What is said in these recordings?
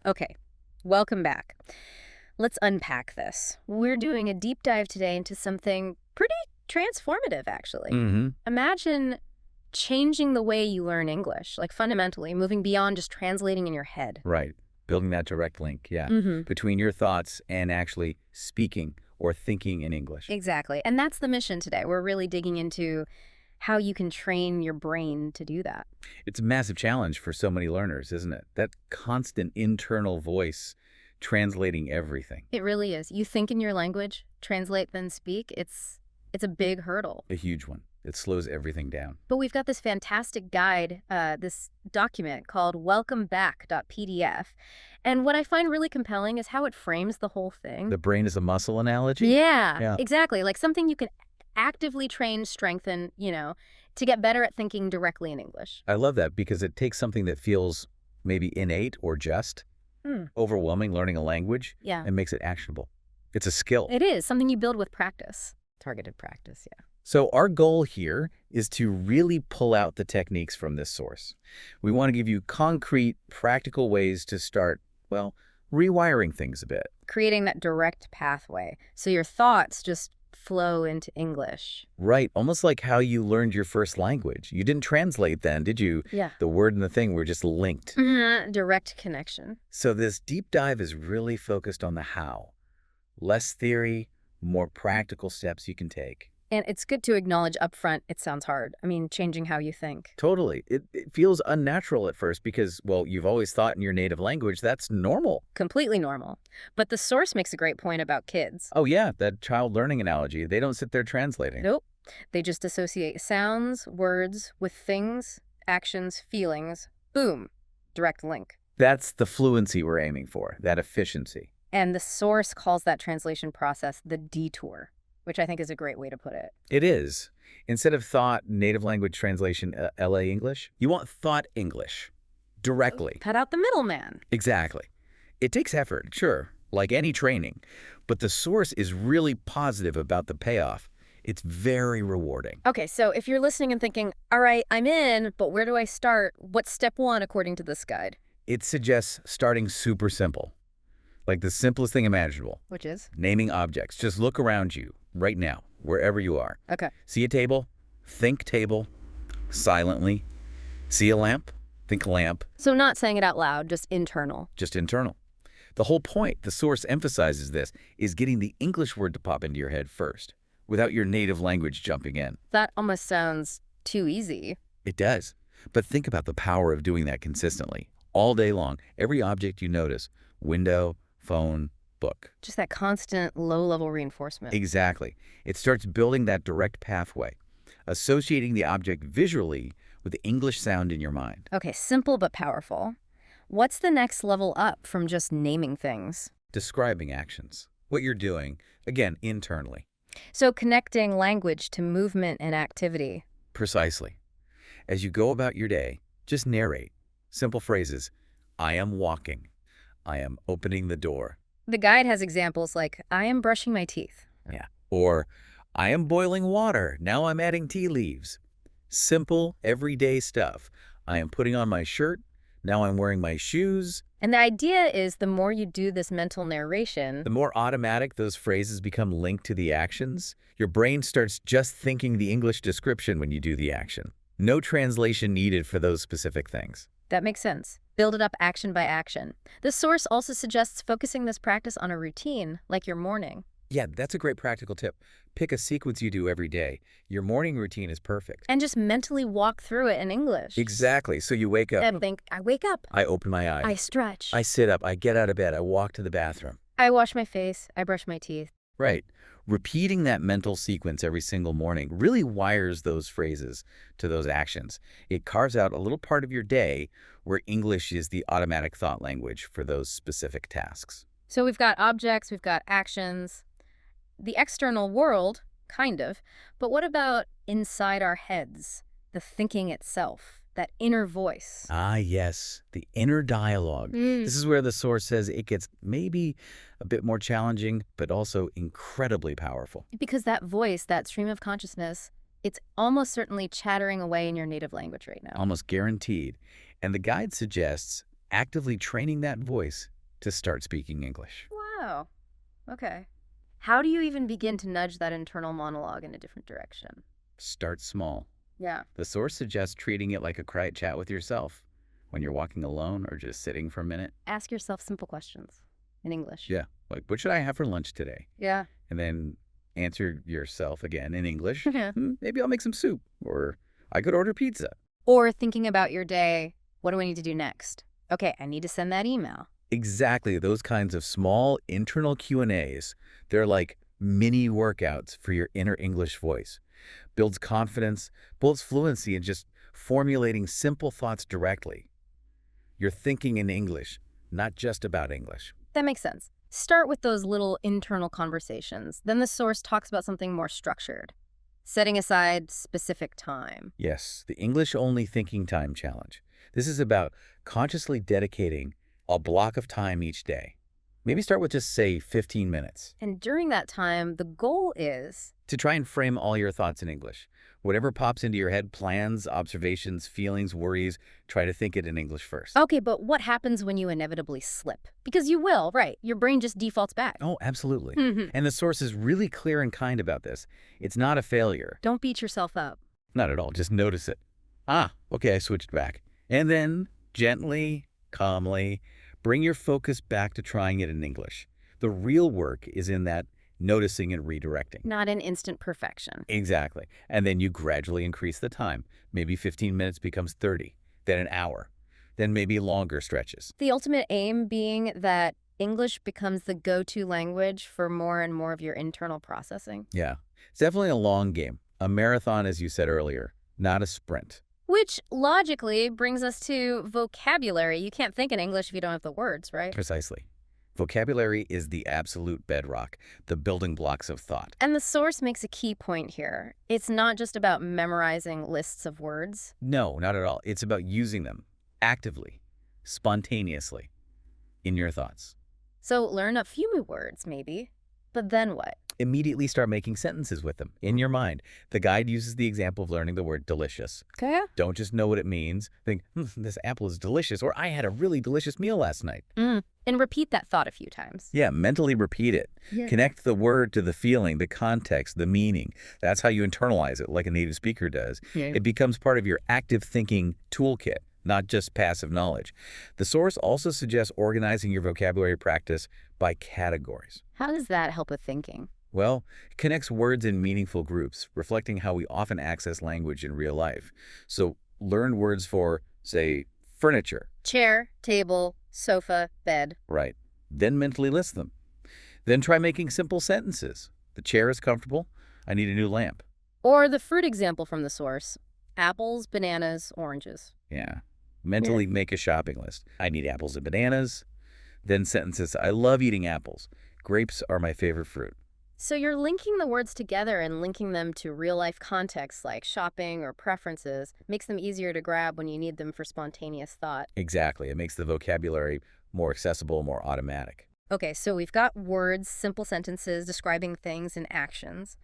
Okay, welcome back. Let's unpack this. We're doing a deep dive today into something pretty transformative, actually. Hmm. Imagine changing the way you learn English, like fundamentally, moving beyond just translating in your head. Right. Building that direct link, yeah, Mm-hmm. between your thoughts and actually speaking or thinking in English. Exactly. And that's the mission today. We're really digging into how you can train your brain to do that. It's a massive challenge for so many learners, isn't it? That constant internal voice translating everything. It really is. You think in your language, translate, then speak. It's a big hurdle. A huge one. It slows everything down. But we've got this fantastic guide, this document called welcomeback.pdf. And what I find really compelling is how it frames the whole thing. The brain is a muscle analogy? Yeah, Yeah. exactly. Like something you can actively train, strengthen, to get better at thinking directly in English. I love that because it takes something that feels maybe innate or just Hmm. overwhelming, learning a language, Yeah, and makes it actionable. It's a skill. it is something you build with practice. Targeted practice, yeah. So our goal here is to really pull out the techniques from this source. We want to give you concrete, practical ways to start, well, rewiring things a bit. Creating that direct pathway so your thoughts just flow into English. Right, almost like how you learned your first language. You didn't translate then, did you? Yeah. The word and the thing were just linked. Direct connection. So this deep dive is really focused on the how. Less theory, more practical steps you can take. And it's good to acknowledge upfront it sounds hard. I mean, changing how you think. Totally. It feels unnatural at first because, well, you've always thought in your native language that's normal. Completely normal. But the source makes a great point about kids. Oh, yeah, that child learning analogy. They don't sit there translating. Nope. They just associate sounds, words with things, actions, feelings. Boom. Direct link. That's the fluency we're aiming for, that efficiency. And the source calls that translation process the detour, which I think is a great way to put it. It is. Instead of thought native language translation LA English, you want thought English directly. Cut out the middleman. Exactly. It takes effort, sure, like any training, but the source is really positive about the payoff. It's very rewarding. Okay, so if you're listening and thinking, all right, I'm in, but where do I start? What's step one according to this guide? It suggests starting super simple, like the simplest thing imaginable. Which is? Naming objects. Just look around you right now, wherever you are. Okay. See a table? Think table. Silently. See a lamp? Think lamp. So not saying it out loud, just internal. Just internal. The whole point, the source emphasizes this, is getting the English word to pop into your head first, without your native language jumping in. That almost sounds too easy. It does. But think about the power of doing that consistently. All day long, every object you notice, window, phone, book. Just that constant low-level reinforcement. Exactly. It starts building that direct pathway, associating the object visually with the English sound in your mind. Okay, simple but powerful. What's the next level up from just naming things? Describing actions. What you're doing, again, internally. So connecting language to movement and activity. Precisely. As you go about your day, just narrate. Simple phrases. I am walking. I am opening the door. The guide has examples like, I am brushing my teeth. Yeah. Or, I am boiling water. Now I'm adding tea leaves. Simple, everyday stuff. I am putting on my shirt. Now I'm wearing my shoes. And the idea is the more you do this mental narration, The more automatic those phrases become linked to the actions, your brain starts just thinking the English description when you do the action. No translation needed for those specific things. that makes sense. Build it up action by action. The source also suggests focusing this practice on a routine, like your morning. Yeah, that's a great practical tip. Pick a sequence you do every day. Your morning routine is perfect. And just mentally walk through it in English. Exactly. So you wake up. And think, I wake up. I open my eyes. I stretch. I sit up. I get out of bed. I walk to the bathroom. I wash my face. I brush my teeth. Right. Repeating that mental sequence every single morning really wires those phrases to those actions. It carves out a little part of your day where English is the automatic thought language for those specific tasks. So we've got objects, we've got actions, the external world, kind of. But what about inside our heads, the thinking itself, that inner voice? Ah, yes, the inner dialogue. This is where the source says it gets maybe a bit more challenging, but also incredibly powerful. Because that voice, that stream of consciousness, it's almost certainly chattering away in your native language right now. Almost guaranteed. And the guide suggests actively training that voice to start speaking English. Wow. Okay. How do you even begin to nudge that internal monologue in a different direction? Start small. Yeah. The source suggests treating it like a quiet chat with yourself when you're walking alone or just sitting for a minute. Ask yourself simple questions in English. Yeah, like, what should I have for lunch today? Yeah. And then answer yourself again in English. Yeah. Maybe I'll make some soup, or I could order pizza. Or thinking about your day, what do I need to do next? Okay, I need to send that email. Exactly, those kinds of small internal Q&As. They're like mini workouts for your inner English voice. Builds confidence, builds fluency in just formulating simple thoughts directly. You're thinking in English, not just about English. That makes sense. Start with those little internal conversations. Then the source talks about something more structured, setting aside specific time. Yes, the English-only thinking time challenge. This is about consciously dedicating a block of time each day. Maybe start with just, say, 15 minutes. And during that time, the goal is To try and frame all your thoughts in English. Whatever pops into your head, plans, observations, feelings, worries, try to think it in English first. okay, but what happens when you inevitably slip? Because you will, right? Your brain just defaults back. Oh, absolutely. Mhm. And the source is really clear and kind about this. It's not a failure. Don't beat yourself up. Not at all. Just notice it. Okay, I switched back. And then, gently, calmly, bring your focus back to trying it in English. The real work is in that noticing and redirecting. Not an instant perfection. Exactly. And then you gradually increase the time. Maybe 15 minutes becomes 30, then an hour, then maybe longer stretches. The ultimate aim being that English becomes the go-to language for more and more of your internal processing. Yeah, it's definitely a long game. A marathon, as you said earlier, not a sprint. Which logically brings us to vocabulary. You can't think in English if you don't have the words, right? Precisely. Vocabulary is the absolute bedrock, the building blocks of thought. And the source makes a key point here. It's not just about memorizing lists of words. No, not at all. It's about using them actively, spontaneously, in your thoughts. So learn a few new words, maybe. But then what? Immediately start making sentences with them in your mind. The guide uses the example of learning the word delicious. Okay. Don't just know what it means. Think, this apple is delicious, or I had a really delicious meal last night. And repeat that thought a few times. Yeah, mentally repeat it. Yeah. Connect the word to the feeling, the context, the meaning. That's how you internalize it, like a native speaker does. Yeah. It becomes part of your active thinking toolkit, not just passive knowledge. The source also suggests organizing your vocabulary practice by categories. How does that help with thinking? Well, it connects words in meaningful groups, reflecting how we often access language in real life. So learn words for, say, furniture. Chair, table, sofa, bed. Right. Then mentally list them. Then try making simple sentences. The chair is comfortable. I need a new lamp. Or the fruit example from the source. Apples, bananas, oranges. Yeah. Mentally make a shopping list. I need apples and bananas. Then sentences. I love eating apples. Grapes are my favorite fruit. So you're linking the words together and linking them to real-life contexts like shopping or preferences makes them easier to grab when you need them for spontaneous thought. Exactly. It makes the vocabulary more accessible, more automatic. Okay, so we've got words, simple sentences describing things and actions.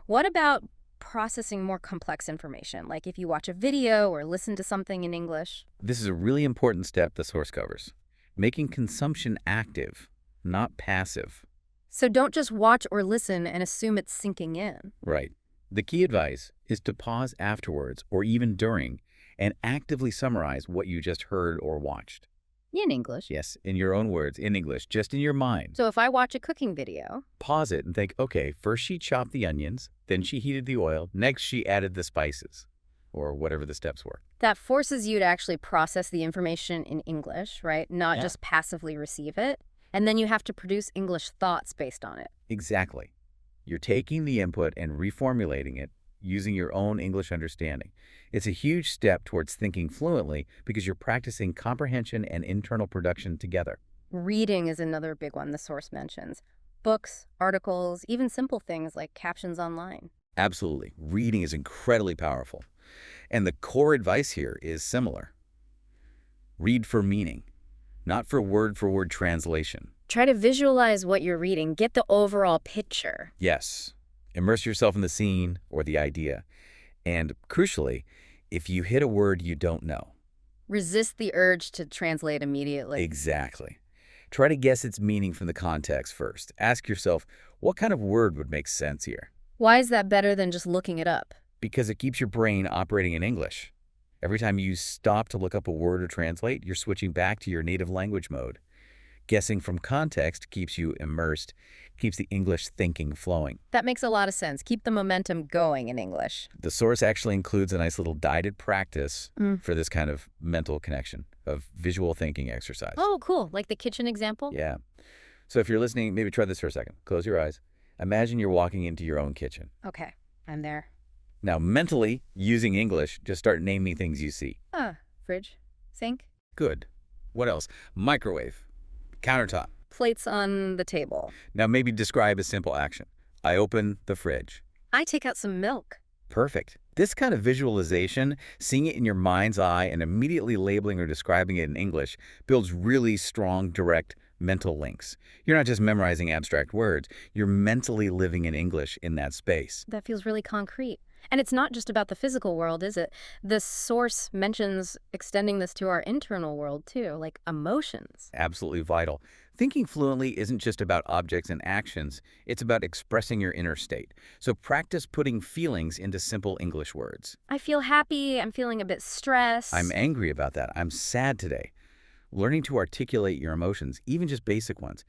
What about processing more complex information, like if you watch a video or listen to something in English? This is a really important step the source covers. Making consumption active, not passive. So don't just watch or listen and assume it's sinking in. Right. The key advice is to pause afterwards or even during and actively summarize what you just heard or watched. In English. Yes, in your own words, in English, just in your mind. So if I watch a cooking video, Pause it and think, okay, first she chopped the onions, then she heated the oil, next she added the spices, or whatever the steps were. that forces you to actually process the information in English, right? Not Yeah. just passively receive it. And then you have to produce English thoughts based on it. Exactly. You're taking the input and reformulating it using your own English understanding. It's a huge step towards thinking fluently because you're practicing comprehension and internal production together. Reading is another big one the source mentions. Books, articles, even simple things like captions online. Absolutely. Reading is incredibly powerful. And the core advice here is similar. Read for meaning, not for word translation. Try to visualize what you're reading. Get the overall picture. Yes. Immerse yourself in the scene or the idea. And crucially, if you hit a word you don't know. Resist the urge to translate immediately. Exactly. Try to guess its meaning from the context first. Ask yourself, what kind of word would make sense here? Why is that better than just looking it up? Because it keeps your brain operating in English. Every time you stop to look up a word or translate, you're switching back to your native language mode. Guessing from context keeps you immersed, keeps the English thinking flowing. That makes a lot of sense. Keep the momentum going in English. The source actually includes a nice little guided practice Mm. for this kind of mental connection, of visual thinking exercise. Oh, cool. Like the kitchen example? Yeah. So if you're listening, maybe try this for a second. Close your eyes. Imagine you're walking into your own kitchen. Okay, I'm there. Now, mentally, using English, just start naming things you see. Fridge, sink, Good. What else? Microwave, countertop. plates on the table. Now, maybe describe a simple action. I open the fridge. I take out some milk. Perfect. This kind of visualization, seeing it in your mind's eye and immediately labeling or describing it in English, builds really strong, direct mental links. You're not just memorizing abstract words, you're mentally living in English in that space. That feels really concrete. And it's not just about the physical world, is it? The source mentions extending this to our internal world, too, like emotions. Absolutely vital. Thinking fluently isn't just about objects and actions, it's about expressing your inner state. So practice putting feelings into simple English words. I feel happy. I'm feeling a bit stressed. I'm angry about that. I'm sad today. Learning to articulate your emotions, even just basic ones,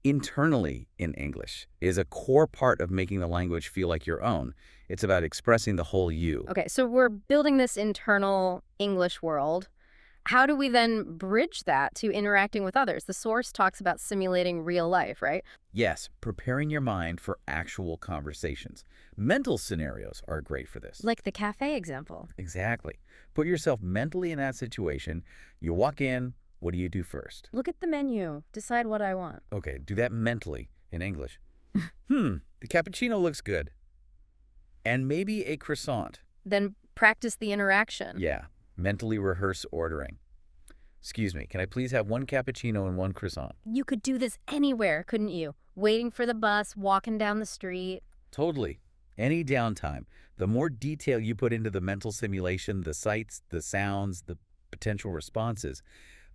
internally in English is a core part of making the language feel like your own. It's about expressing the whole you. Okay, so we're building this internal English world. How do we then bridge that to interacting with others? The source talks about simulating real life, right? Yes, preparing your mind for actual conversations. Mental scenarios are great for this. Like the cafe example. Exactly. Put yourself mentally in that situation. You walk in. What do you do first? Look at the menu. Decide what I want. Okay, do that mentally in English. The cappuccino looks good. And maybe a croissant. Then practice the interaction. Yeah, mentally rehearse ordering. Excuse me, can I please have one cappuccino and one croissant? You could do this anywhere, couldn't you? Waiting for the bus, walking down the street. Totally. Any downtime. The more detail you put into the mental simulation, the sights, the sounds, the potential responses,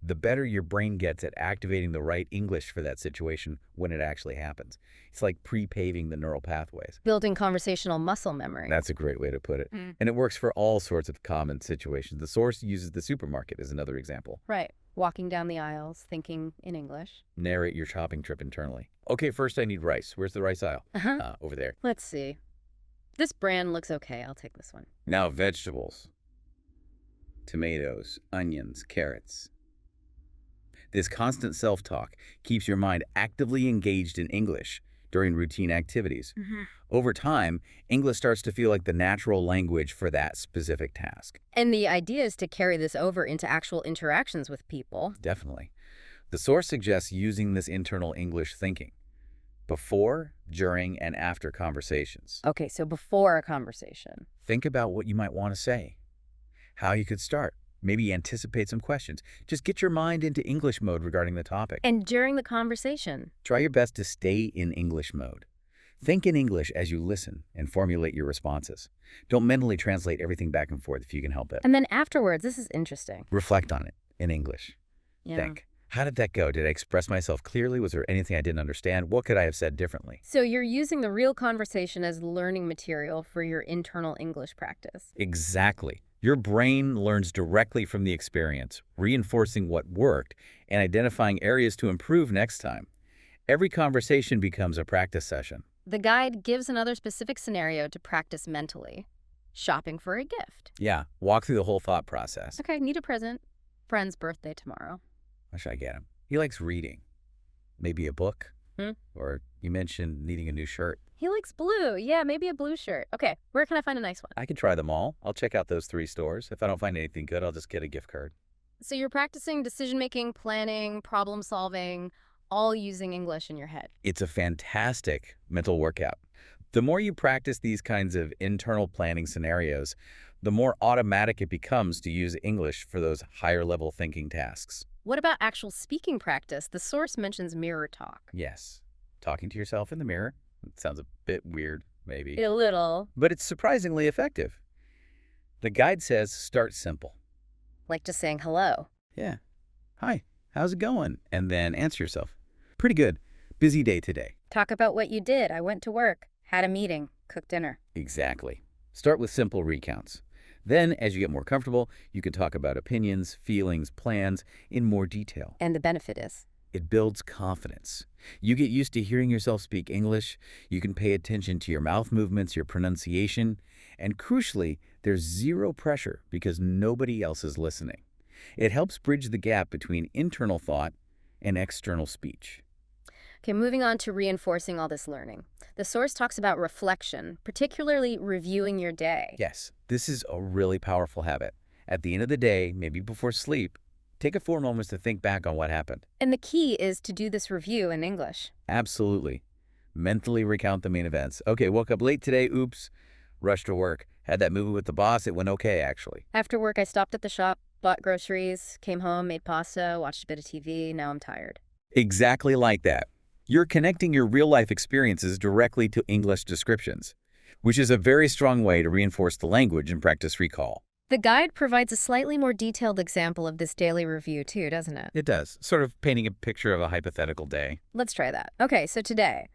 the better your brain gets at activating the right English for that situation when it actually happens. It's like pre-paving the neural pathways. Building conversational muscle memory. That's a great way to put it. Mm. And it works for all sorts of common situations. The source uses the supermarket as another example. Right. Walking down the aisles, thinking in English. Narrate your shopping trip internally. Okay, first I need rice. Where's the rice aisle? Uh-huh. Over there. Let's see. This brand looks okay. I'll take this one. Now vegetables. Tomatoes, onions, carrots. This constant self-talk keeps your mind actively engaged in English during routine activities. Over time, English starts to feel like the natural language for that specific task. And the idea is to carry this over into actual interactions with people. Definitely. The source suggests using this internal English thinking before, during, and after conversations. Okay, so before a conversation. Think about what you might want to say, how you could start. Maybe anticipate some questions. Just get your mind into English mode regarding the topic. And during the conversation. Try your best to stay in English mode. Think in English as you listen and formulate your responses. Don't mentally translate everything back and forth if you can help it. And then afterwards, this is interesting. Reflect on it in English. Yeah. Think, how did that go? Did I express myself clearly? Was there anything I didn't understand? What could I have said differently? So you're using the real conversation as learning material for your internal English practice. Exactly. Your brain learns directly from the experience, reinforcing what worked and identifying areas to improve next time. Every conversation becomes a practice session. The guide gives another specific scenario to practice mentally. Shopping for a gift. Yeah, walk through the whole thought process. Okay, need a present. Friend's birthday tomorrow. What should I get him? He likes reading. Maybe a book? Hmm? Or you mentioned needing a new shirt. He likes blue. Yeah, maybe a blue shirt. Okay, where can I find a nice one? I could try them all. I'll check out those 3 stores. If I don't find anything good, I'll just get a gift card. So you're practicing decision-making, planning, problem-solving, all using English in your head. It's a fantastic mental workout. The more you practice these kinds of internal planning scenarios, the more automatic it becomes to use English for those higher-level thinking tasks. What about actual speaking practice? The source mentions mirror talk. Yes, talking to yourself in the mirror. It sounds a bit weird, maybe. A little. But it's surprisingly effective. The guide says start simple. Like just saying hello. Yeah. Hi. how's it going? And then answer yourself. Pretty good. Busy day today. Talk about what you did. I went to work, had a meeting, cooked dinner. Exactly. Start with simple recounts. Then, as you get more comfortable, you can talk about opinions, feelings, plans in more detail. And the benefit is? It builds confidence. You get used to hearing yourself speak English, you can pay attention to your mouth movements, your pronunciation, and crucially, there's zero pressure because nobody else is listening. It helps bridge the gap between internal thought and external speech. Okay, moving on to reinforcing all this learning. The source talks about reflection, particularly reviewing your day. Yes, this is a really powerful habit. At the end of the day, maybe before sleep, take a 4 moments to think back on what happened. And the key is to do this review in English. Absolutely. Mentally recount the main events. Okay, woke up late today, oops. Rushed to work. Had that movie with the boss, it went okay, actually. After work, I stopped at the shop, bought groceries, came home, made pasta, watched a bit of TV. Now I'm tired. Exactly like that. You're connecting your real-life experiences directly to English descriptions, which is a very strong way to reinforce the language and practice recall. The guide provides a slightly more detailed example of this daily review too, doesn't it? It does, sort of painting a picture of a hypothetical day. Let's try that. Okay, so today,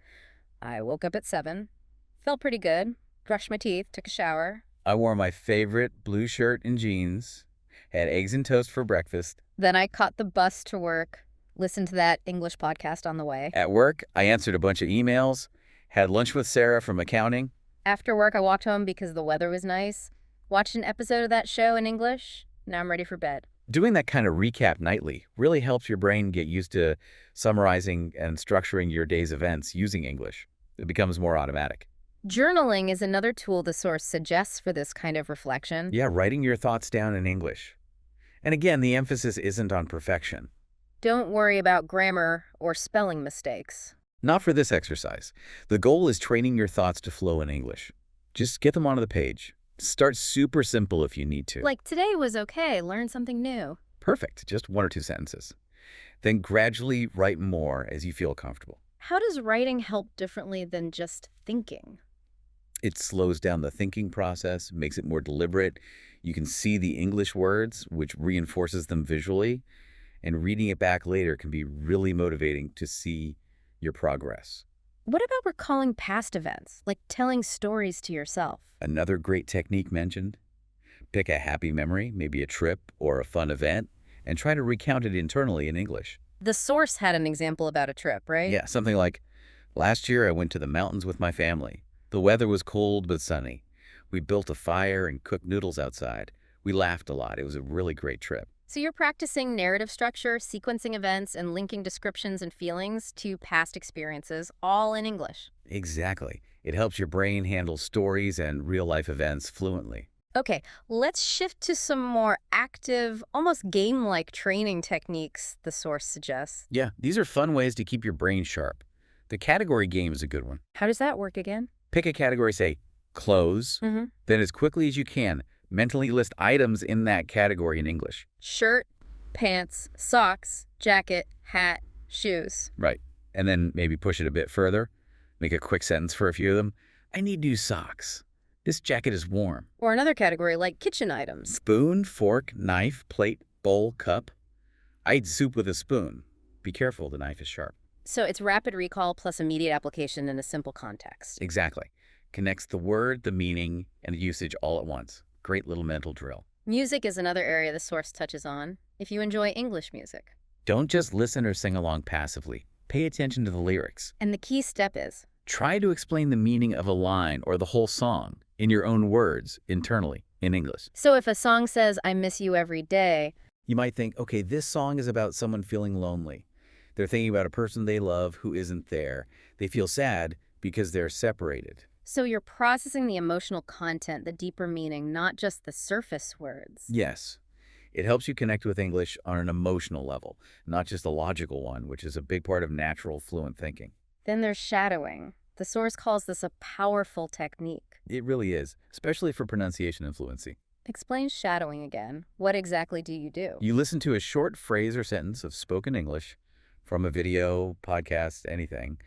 I woke up at 7, felt pretty good, brushed my teeth, took a shower. I wore my favorite blue shirt and jeans, had eggs and toast for breakfast. Then I caught the bus to work, listened to that English podcast on the way. At work, I answered a bunch of emails, had lunch with Sarah from accounting. After work, I walked home because the weather was nice, watched an episode of that show in English. Now I'm ready for bed. Doing that kind of recap nightly really helps your brain get used to summarizing and structuring your day's events using English. It becomes more automatic. Journaling is another tool the source suggests for this kind of reflection. Yeah, writing your thoughts down in English. And again, the emphasis isn't on perfection. Don't worry about grammar or spelling mistakes. Not for this exercise. The goal is training your thoughts to flow in English. Just get them onto the page. Start super simple if you need to. Like, today was okay, learn something new. Perfect, just 1 or 2 sentences. Then gradually write more as you feel comfortable. How does writing help differently than just thinking? It slows down the thinking process, makes it more deliberate. You can see the English words, which reinforces them visually. And reading it back later can be really motivating to see your progress. What about recalling past events, like telling stories to yourself? Another great technique mentioned, pick a happy memory, maybe a trip or a fun event, and try to recount it internally in English. The source had an example about a trip, right? Yeah, something like, last year I went to the mountains with my family. The weather was cold but sunny. We built a fire and cooked noodles outside. We laughed a lot. It was a really great trip. So you're practicing narrative structure, sequencing events, and linking descriptions and feelings to past experiences, all in English. Exactly. It helps your brain handle stories and real-life events fluently. Okay, let's shift to some more active, almost game-like training techniques the source suggests. Yeah, these are fun ways to keep your brain sharp. The category game is a good one. How does that work again? Pick a category, say, clothes, then as quickly as you can, mentally list items in that category in English. Shirt, pants, socks, jacket, hat, shoes. Right. And then maybe push it a bit further. Make a quick sentence for a few of them. I need new socks. This jacket is warm. Or another category like kitchen items. Spoon, fork, knife, plate, bowl, cup. I eat soup with a spoon. Be careful, the knife is sharp. So it's rapid recall plus immediate application in a simple context. Exactly. Connects the word, the meaning, and the usage all at once. Great little mental drill. Music is another area the source touches on, if you enjoy English music. Don't just listen or sing along passively. Pay attention to the lyrics. And the key step is? Try to explain the meaning of a line or the whole song in your own words internally in English. So if a song says, I miss you every day, you might think, okay, this song is about someone feeling lonely. They're thinking about a person they love who isn't there. They feel sad because they're separated. So you're processing the emotional content, the deeper meaning, not just the surface words. Yes. It helps you connect with English on an emotional level, not just a logical one, which is a big part of natural, fluent thinking. Then there's shadowing. The source calls this a powerful technique. It really is, especially for pronunciation and fluency. Explain shadowing again. What exactly do you do? You listen to a short phrase or sentence of spoken English from a video, podcast, anything,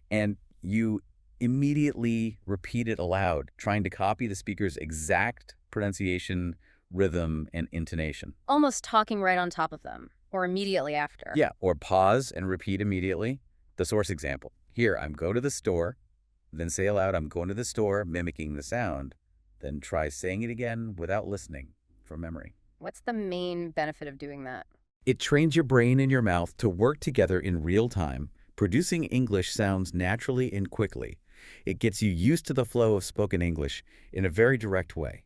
and you immediately repeat it aloud, trying to copy the speaker's exact pronunciation, rhythm, and intonation. Almost talking right on top of them. Or immediately after. Yeah, or pause and repeat immediately. The source example. Here, I'm go to the store. Then say aloud, I'm going to the store, mimicking the sound. Then try saying it again without listening from memory. What's the main benefit of doing that? It trains your brain and your mouth to work together in real time, producing English sounds naturally and quickly. It gets you used to the flow of spoken English in a very direct way.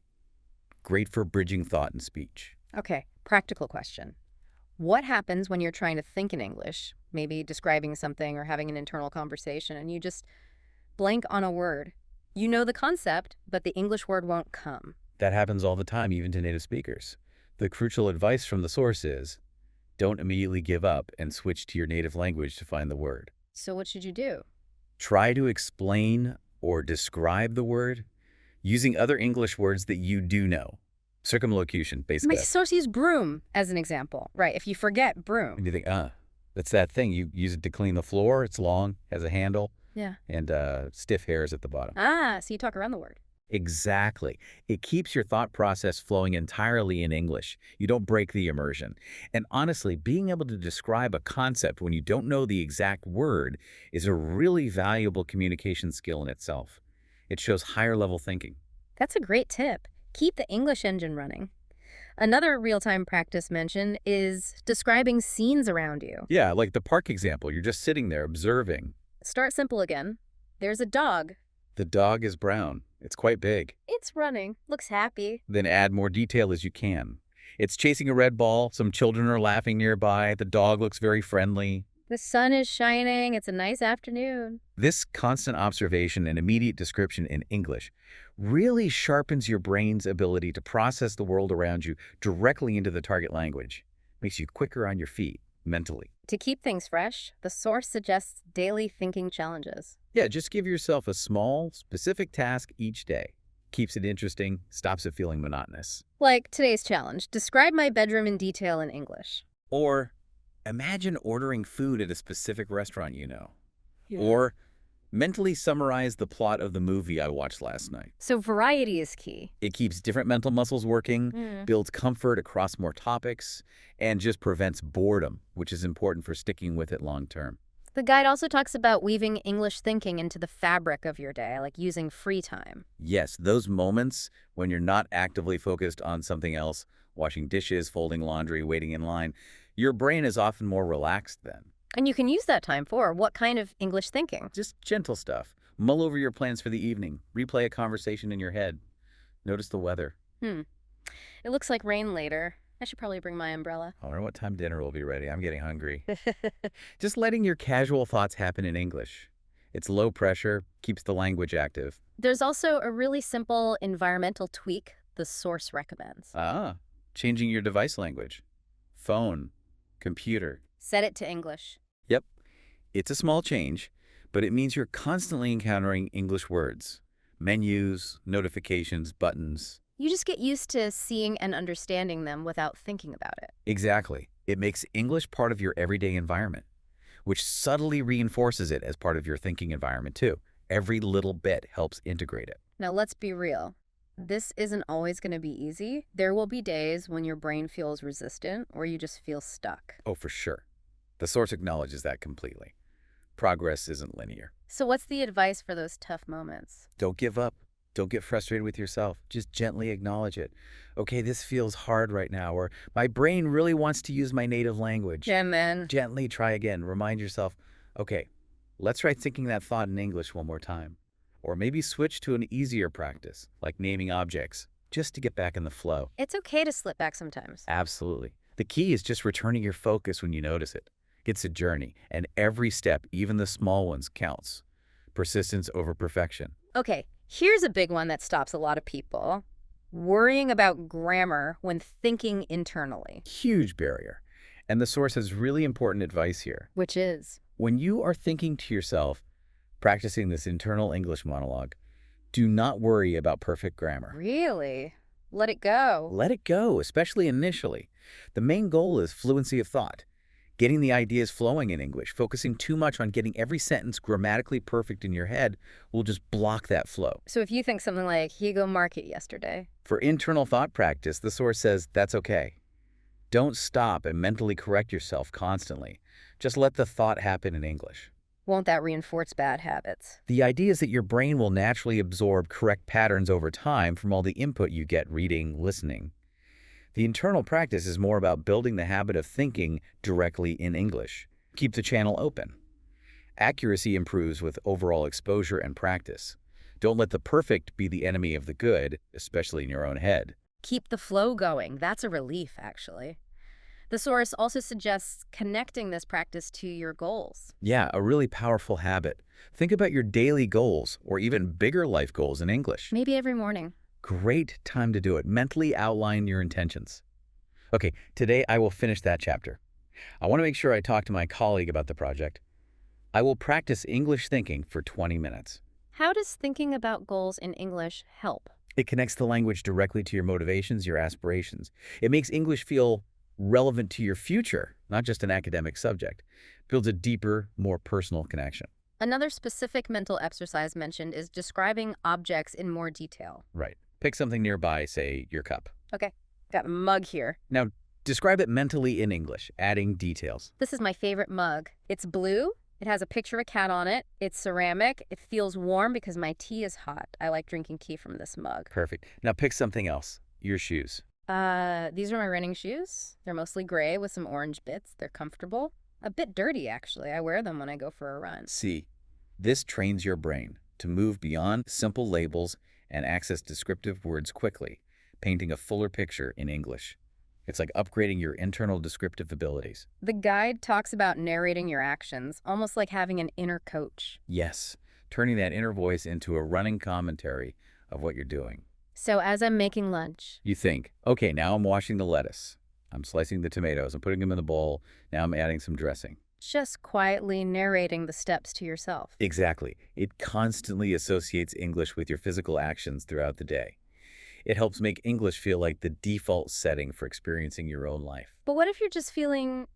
Great for bridging thought and speech. Okay, practical question. What happens when you're trying to think in English, maybe describing something or having an internal conversation, and you just blank on a word? You know the concept, but the English word won't come. That happens all the time, even to native speakers. The crucial advice from the source is, don't immediately give up and switch to your native language to find the word. So what should you do? Try to explain or describe the word using other English words that you do know. Circumlocution, My basically. source used broom as an example. Right, if you forget broom. And you think, that's that thing. You use it to clean the floor. It's long, has a handle, Yeah. and stiff hairs at the bottom. Ah, so you talk around the word. Exactly. It keeps your thought process flowing entirely in English. You don't break the immersion. And honestly, being able to describe a concept when you don't know the exact word is a really valuable communication skill in itself. It shows higher level thinking. That's a great tip. Keep the English engine running. Another real-time practice mention is describing scenes around you. Yeah, like the park example. You're just sitting there observing. Start simple again. There's a dog. The dog is brown. It's quite big. It's running. Looks happy. Then add more detail as you can. It's chasing a red ball. Some children are laughing nearby. The dog looks very friendly. The sun is shining. It's a nice afternoon. This constant observation and immediate description in English really sharpens your brain's ability to process the world around you directly into the target language. Makes you quicker on your feet, mentally. To keep things fresh, the source suggests daily thinking challenges. Yeah, just give yourself a small, specific task each day. Keeps it interesting, stops it feeling monotonous. Like today's challenge, describe my bedroom in detail in English. Or imagine ordering food at a specific restaurant you know. Yeah. Or mentally summarize the plot of the movie I watched last night. So variety is key. It keeps different mental muscles working, builds comfort across more topics, and just prevents boredom, which is important for sticking with it long term. The guide also talks about weaving English thinking into the fabric of your day, like using free time. Yes, those moments when you're not actively focused on something else, washing dishes, folding laundry, waiting in line, your brain is often more relaxed then. And you can use that time for what kind of English thinking? Just gentle stuff. Mull over your plans for the evening. Replay a conversation in your head. Notice the weather. It looks like rain later. I should probably bring my umbrella. I wonder what time dinner will be ready. I'm getting hungry. Just letting your casual thoughts happen in English. It's low pressure, keeps the language active. There's also a really simple environmental tweak the source recommends. Changing your device language. Phone, computer. Set it to English. Yep. It's a small change, but it means you're constantly encountering English words. Menus, notifications, buttons. You just get used to seeing and understanding them without thinking about it. Exactly. It makes English part of your everyday environment, which subtly reinforces it as part of your thinking environment too. Every little bit helps integrate it. Now let's be real. This isn't always going to be easy. There will be days when your brain feels resistant or you just feel stuck. Oh, for sure. The source acknowledges that completely. Progress isn't linear. So what's the advice for those tough moments? Don't give up. Don't get frustrated with yourself. Just gently acknowledge it. Okay, this feels hard right now, or my brain really wants to use my native language. And then Gently try again. Remind yourself, okay, let's try thinking that thought in English one more time. Or maybe switch to an easier practice, like naming objects, just to get back in the flow. it's okay to slip back sometimes. Absolutely. The key is just returning your focus when you notice it. It's a journey, and every step, even the small ones, counts. Persistence over perfection. Okay, here's a big one that stops a lot of people. Worrying about grammar when thinking internally. Huge barrier. And the source has really important advice here. Which is? When you are thinking to yourself, practicing this internal English monologue, do not worry about perfect grammar. Really? Let it go. Let it go, especially initially. The main goal is fluency of thought. Getting the ideas flowing in English, focusing too much on getting every sentence grammatically perfect in your head will just block that flow. So if you think something like, he go market yesterday. For internal thought practice, the source says that's okay. Don't stop and mentally correct yourself constantly. Just let the thought happen in English. Won't that reinforce bad habits? The idea is that your brain will naturally absorb correct patterns over time from all the input you get reading, listening. The internal practice is more about building the habit of thinking directly in English. Keep the channel open. Accuracy improves with overall exposure and practice. Don't let the perfect be the enemy of the good, especially in your own head. Keep the flow going. That's a relief, actually. The source also suggests connecting this practice to your goals. Yeah, a really powerful habit. Think about your daily goals or even bigger life goals in English. Maybe every morning. Great time to do it. Mentally outline your intentions. Okay, today I will finish that chapter. I want to make sure I talk to my colleague about the project. I will practice English thinking for 20 minutes. How does thinking about goals in English help? It connects the language directly to your motivations, your aspirations. It makes English feel relevant to your future, not just an academic subject. Builds a deeper, more personal connection. Another specific mental exercise mentioned is describing objects in more detail. Right. Pick something nearby, say your cup. Okay, got a mug here. Now, describe it mentally in English, adding details. This is my favorite mug. It's blue. It has a picture of a cat on it. It's ceramic. It feels warm because my tea is hot. I like drinking tea from this mug. Perfect. Now pick something else. Your shoes. These are my running shoes. They're mostly gray with some orange bits. They're comfortable. A bit dirty, actually. I wear them when I go for a run. See, this trains your brain to move beyond simple labels and access descriptive words quickly, painting a fuller picture in English. It's like upgrading your internal descriptive abilities. The guide talks about narrating your actions, almost like having an inner coach. Yes, turning that inner voice into a running commentary of what you're doing. So as I'm making lunch, You think, okay, now I'm washing the lettuce. I'm slicing the tomatoes. I'm putting them in the bowl. Now I'm adding some dressing. just quietly narrating the steps to yourself. Exactly. It constantly associates English with your physical actions throughout the day. It helps make English feel like the default setting for experiencing your own life. But what if you're just feeling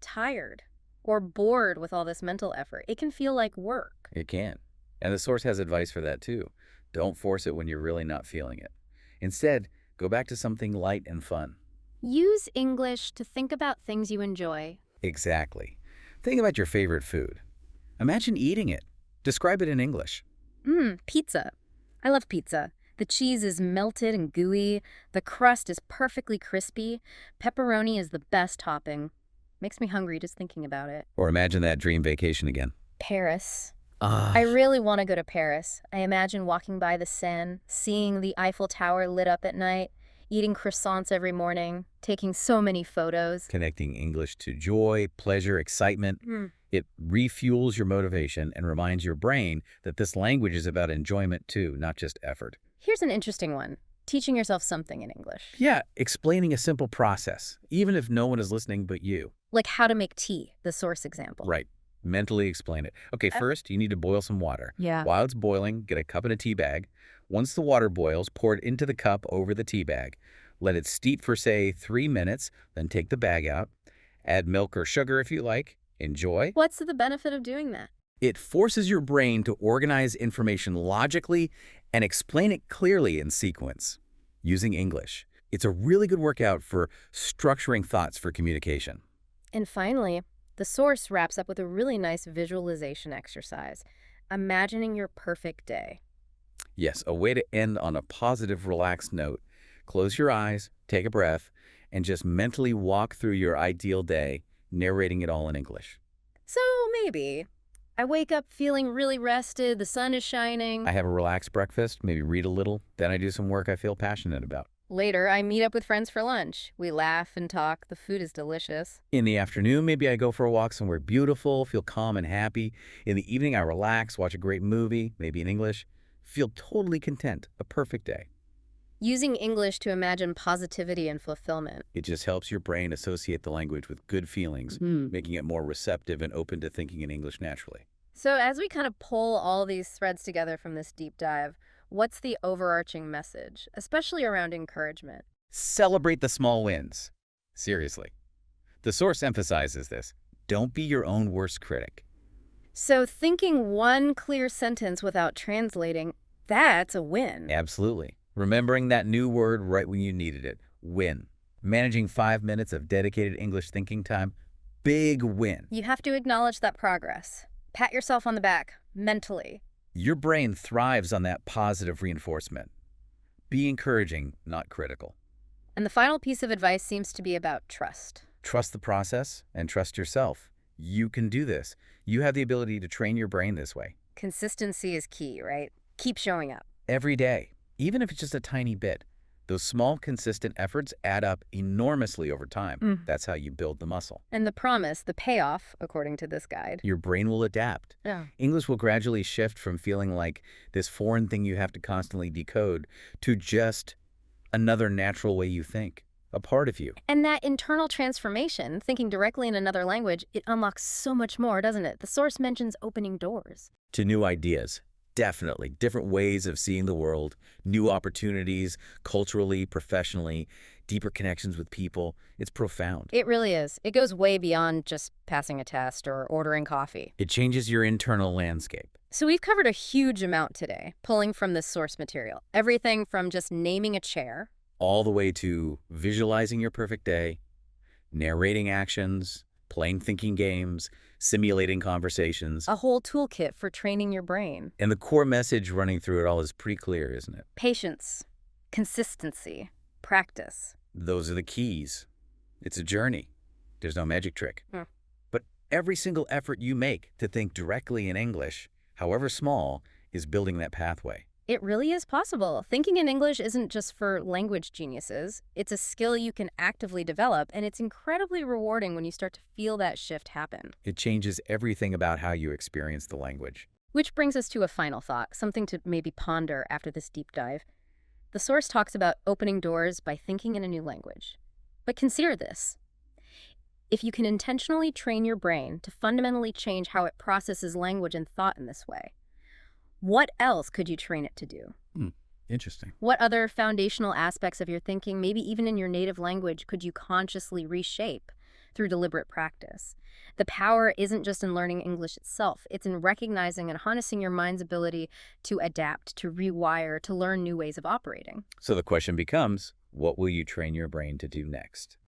tired or bored with all this mental effort? It can feel like work. It can. And the source has advice for that too. Don't force it when you're really not feeling it. Instead, go back to something light and fun. Use English to think about things you enjoy. Exactly. Think about your favorite food. Imagine eating it. Describe it in English. Pizza. I love pizza. The cheese is melted and gooey. The crust is perfectly crispy. Pepperoni is the best topping. Makes me hungry just thinking about it. Or imagine that dream vacation again. Paris. Ah, I really want to go to Paris. I imagine walking by the Seine, seeing the Eiffel Tower lit up at night, eating croissants every morning, taking so many photos. connecting English to joy, pleasure, excitement. It refuels your motivation and reminds your brain that this language is about enjoyment too, not just effort. Here's an interesting one. Teaching yourself something in English. Yeah, explaining a simple process, even if no one is listening but you. Like how to make tea, the source example. Right. Mentally explain it. Okay, first, you need to boil some water. Yeah. While it's boiling, get a cup and a tea bag. Once the water boils, pour it into the cup over the tea bag. Let it steep for, say, 3 minutes, then take the bag out. Add milk or sugar if you like. Enjoy. What's the benefit of doing that? It forces your brain to organize information logically and explain it clearly in sequence, using English. It's a really good workout for structuring thoughts for communication. And finally, the source wraps up with a really nice visualization exercise, imagining your perfect day. Yes, a way to end on a positive, relaxed note. Close your eyes, take a breath, and just mentally walk through your ideal day, narrating it all in English. So maybe I wake up feeling really rested, the sun is shining. I have a relaxed breakfast, maybe read a little, then I do some work I feel passionate about. Later, I meet up with friends for lunch. We laugh and talk. The food is delicious. In the afternoon, maybe I go for a walk somewhere beautiful, feel calm and happy. In the evening, I relax, watch a great movie, maybe in English, feel totally content, a perfect day. Using English to imagine positivity and fulfillment. It just helps your brain associate the language with good feelings, making it more receptive and open to thinking in English naturally. So as we kind of pull all these threads together from this deep dive, what's the overarching message, especially around encouragement? Celebrate the small wins. Seriously. The source emphasizes this. Don't be your own worst critic. So thinking one clear sentence without translating, that's a win. Absolutely. Remembering that new word right when you needed it. Win. Managing 5 minutes of dedicated English thinking time, big win. You have to acknowledge that progress. Pat yourself on the back, mentally. Your brain thrives on that positive reinforcement. Be encouraging, not critical. And the final piece of advice seems to be about trust. Trust the process and trust yourself. You can do this. You have the ability to train your brain this way. Consistency is key, right? Keep showing up. Every day, even if it's just a tiny bit. Those small, consistent efforts add up enormously over time. That's how you build the muscle. And the promise, the payoff, according to this guide. Your brain will adapt. Yeah. English will gradually shift from feeling like this foreign thing you have to constantly decode to just another natural way you think, a part of you. And that internal transformation, thinking directly in another language, it unlocks so much more, doesn't it? The source mentions opening doors. To new ideas. Definitely. Different ways of seeing the world, new opportunities, culturally, professionally, deeper connections with people. It's profound. It really is. It goes way beyond just passing a test or ordering coffee. It changes your internal landscape. So we've covered a huge amount today, pulling from this source material. Everything from just naming a chair, All the way to visualizing your perfect day, narrating actions, playing thinking games, simulating conversations. a whole toolkit for training your brain. And the core message running through it all is pretty clear, isn't it? Patience, consistency, practice. Those are the keys. It's a journey. There's no magic trick. Hmm. But every single effort you make to think directly in English, however small, is building that pathway. It really is possible. Thinking in English isn't just for language geniuses. It's a skill you can actively develop, and it's incredibly rewarding when you start to feel that shift happen. It changes everything about how you experience the language. Which brings us to a final thought, something to maybe ponder after this deep dive. The source talks about opening doors by thinking in a new language. But consider this. If you can intentionally train your brain to fundamentally change how it processes language and thought in this way, what else could you train it to do? Interesting. What other foundational aspects of your thinking, maybe even in your native language, could you consciously reshape through deliberate practice? The power isn't just in learning English itself. It's in recognizing and harnessing your mind's ability to adapt, to rewire, to learn new ways of operating. So the question becomes, what will you train your brain to do next?